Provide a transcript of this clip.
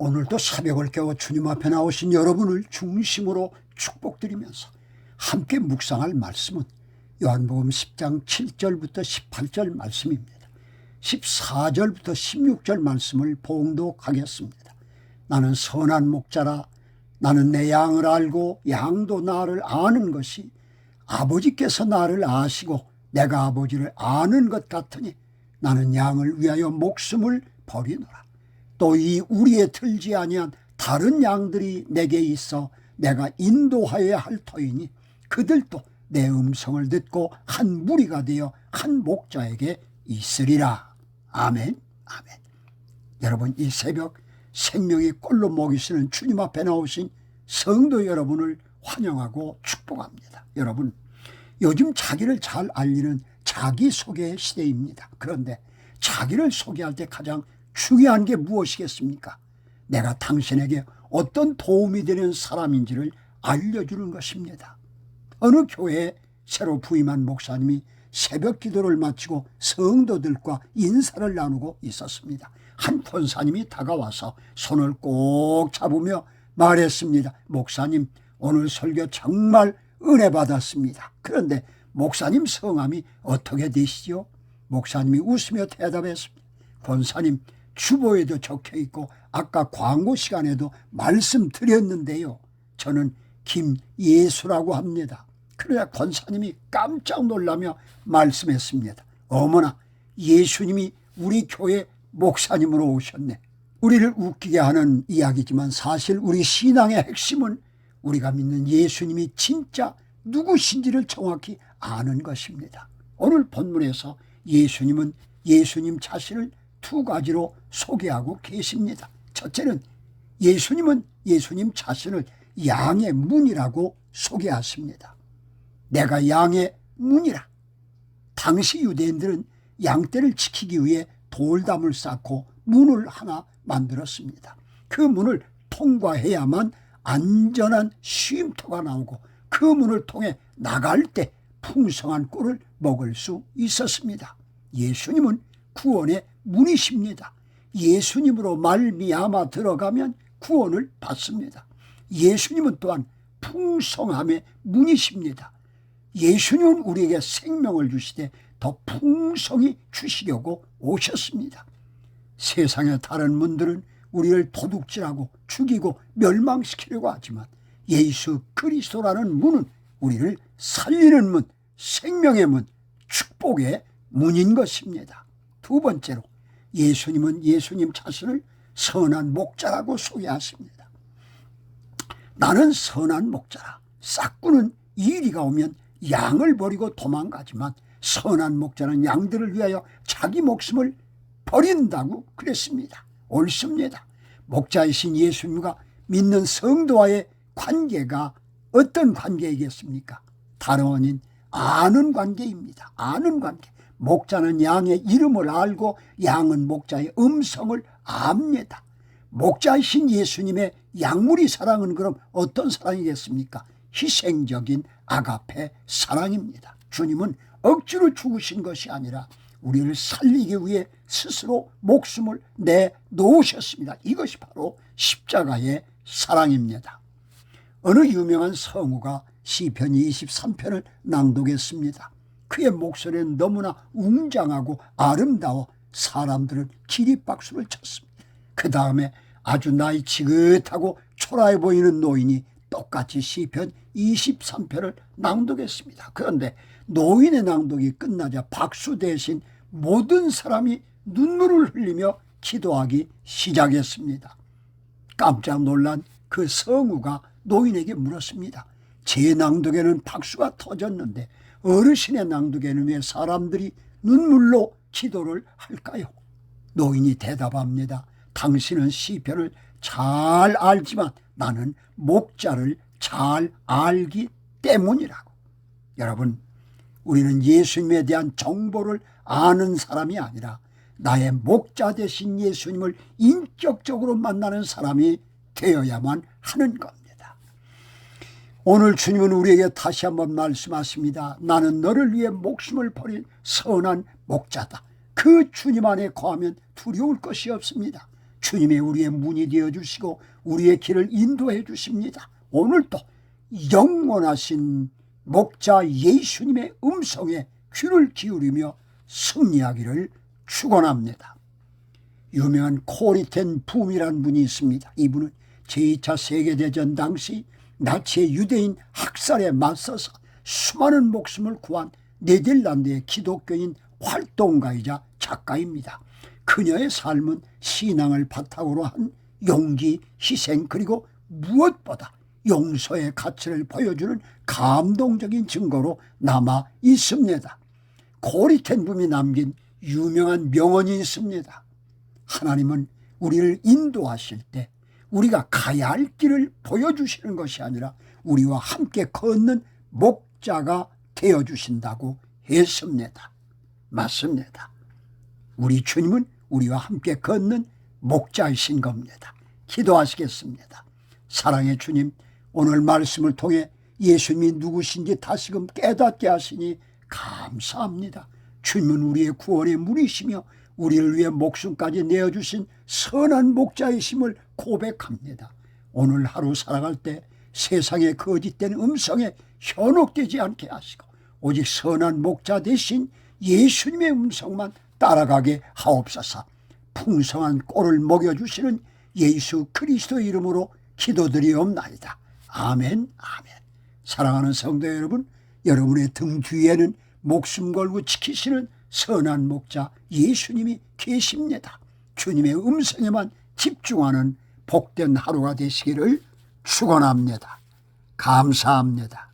오늘도 새벽을 깨워 주님 앞에 나오신 여러분을 중심으로 축복드리면서 함께 묵상할 말씀은 요한복음 10장 7절부터 18절 말씀입니다. 14절부터 16절 말씀을 봉독하겠습니다. 나는 선한 목자라. 나는 내 양을 알고 양도 나를 아는 것이 아버지께서 나를 아시고 내가 아버지를 아는 것 같으니 나는 양을 위하여 목숨을 버리노라. 또 이 우리에 들지 아니한 다른 양들이 내게 있어 내가 인도하여야 할 터이니 그들도 내 음성을 듣고 한 무리가 되어 한 목자에게 있으리라. 아멘, 아멘. 여러분, 이 새벽 생명의 꼴로 먹이시는 주님 앞에 나오신 성도 여러분을 환영하고 축복합니다. 여러분, 요즘 자기를 잘 알리는 자기소개 시대입니다. 그런데 자기를 소개할 때 가장 중요한 게 무엇이겠습니까? 내가 당신에게 어떤 도움이 되는 사람인지를 알려주는 것입니다. 어느 교회에 새로 부임한 목사님이 새벽 기도를 마치고 성도들과 인사를 나누고 있었습니다. 한 권사님이 다가와서 손을 꼭 잡으며 말했습니다. 목사님, 오늘 설교 정말 은혜 받았습니다. 그런데 목사님 성함이 어떻게 되시죠? 목사님이 웃으며 대답했습니다. 권사님, 주보에도 적혀있고 아까 광고 시간에도 말씀드렸는데요. 저는 김예수라고 합니다. 그러자 권사님이 깜짝 놀라며 말씀했습니다. 어머나, 예수님이 우리 교회 목사님으로 오셨네. 우리를 웃기게 하는 이야기지만 사실 우리 신앙의 핵심은 우리가 믿는 예수님이 진짜 누구신지를 정확히 아는 것입니다. 오늘 본문에서 예수님은 예수님 자신을 두 가지로 소개하고 계십니다. 첫째는 예수님은 예수님 자신을 양의 문이라고 소개하십니다. 내가 양의 문이라. 당시 유대인들은 양떼를 지키기 위해 돌담을 쌓고 문을 하나 만들었습니다. 그 문을 통과해야만 안전한 쉼터가 나오고 그 문을 통해 나갈 때 풍성한 꿀을 먹을 수 있었습니다. 예수님은 구원의 문이십니다. 예수님으로 말미암아 들어가면 구원을 받습니다. 예수님은 또한 풍성함의 문이십니다. 예수님은 우리에게 생명을 주시되 더 풍성히 주시려고 오셨습니다. 세상의 다른 문들은 우리를 도둑질하고 죽이고 멸망시키려고 하지만 예수 그리스도라는 문은 우리를 살리는 문, 생명의 문, 축복의 문인 것입니다. 두 번째로 예수님은 예수님 자신을 선한 목자라고 소개하십니다. 나는 선한 목자라. 싹구는 이리가 오면 양을 버리고 도망가지만 선한 목자는 양들을 위하여 자기 목숨을 버린다고 그랬습니다. 옳습니다. 목자이신 예수님과 믿는 성도와의 관계가 어떤 관계이겠습니까? 다름 아닌 아는 관계입니다. 아는 관계. 목자는 양의 이름을 알고 양은 목자의 음성을 압니다. 목자이신 예수님의 양무리 사랑은 그럼 어떤 사랑이겠습니까? 희생적인 아가페 사랑입니다. 주님은 억지로 죽으신 것이 아니라 우리를 살리기 위해 스스로 목숨을 내놓으셨습니다. 이것이 바로 십자가의 사랑입니다. 어느 유명한 성우가 시편 23편을 낭독했습니다. 그의 목소리는 너무나 웅장하고 아름다워 사람들은 기립박수를 쳤습니다. 그 다음에 아주 나이 지긋하고 초라해 보이는 노인이 똑같이 시편 23편을 낭독했습니다. 그런데 노인의 낭독이 끝나자 박수 대신 모든 사람이 눈물을 흘리며 기도하기 시작했습니다. 깜짝 놀란 그 성우가 노인에게 물었습니다. 제 낭독에는 박수가 터졌는데 어르신의 낭독에는 왜 사람들이 눈물로 기도를 할까요? 노인이 대답합니다. 당신은 시편을 잘 알지만 나는 목자를 잘 알기 때문이라고. 여러분, 우리는 예수님에 대한 정보를 아는 사람이 아니라 나의 목자 되신 예수님을 인격적으로 만나는 사람이 되어야만 하는 겁니다. 오늘 주님은 우리에게 다시 한번 말씀하십니다. 나는 너를 위해 목숨을 버린 선한 목자다. 그 주님 안에 거하면 두려울 것이 없습니다. 주님의 우리의 문이 되어주시고 우리의 길을 인도해 주십니다. 오늘도 영원하신 목자 예수님의 음성에 귀를 기울이며 승리하기를 축원합니다. 유명한 코리텐 붐이라는 분이 있습니다. 이분은 제2차 세계대전 당시 나치의 유대인 학살에 맞서서 수많은 목숨을 구한 네덜란드의 기독교인 활동가이자 작가입니다. 그녀의 삶은 신앙을 바탕으로 한 용기, 희생, 그리고 무엇보다 용서의 가치를 보여주는 감동적인 증거로 남아 있습니다. 코리텐 붐이 남긴 유명한 명언이 있습니다. 하나님은 우리를 인도하실 때 우리가 가야 할 길을 보여주시는 것이 아니라 우리와 함께 걷는 목자가 되어주신다고 했습니다. 맞습니다. 우리 주님은 우리와 함께 걷는 목자이신 겁니다. 기도하시겠습니다. 사랑의 주님, 오늘 말씀을 통해 예수님이 누구신지 다시금 깨닫게 하시니 감사합니다. 주님은 우리의 구원의 문이시며 우리를 위해 목숨까지 내어주신 선한 목자이심을 고백합니다. 오늘 하루 살아갈 때 세상의 거짓된 음성에 현혹되지 않게 하시고 오직 선한 목자 대신 예수님의 음성만 따라가게 하옵소서. 풍성한 꼴을 먹여주시는 예수 그리스도의 이름으로 기도드리옵나이다. 아멘, 아멘. 사랑하는 성도 여러분, 여러분의 등 뒤에는 목숨 걸고 지키시는 선한 목자 예수님이 계십니다. 주님의 음성에만 집중하는 복된 하루가 되시기를 축원합니다. 감사합니다.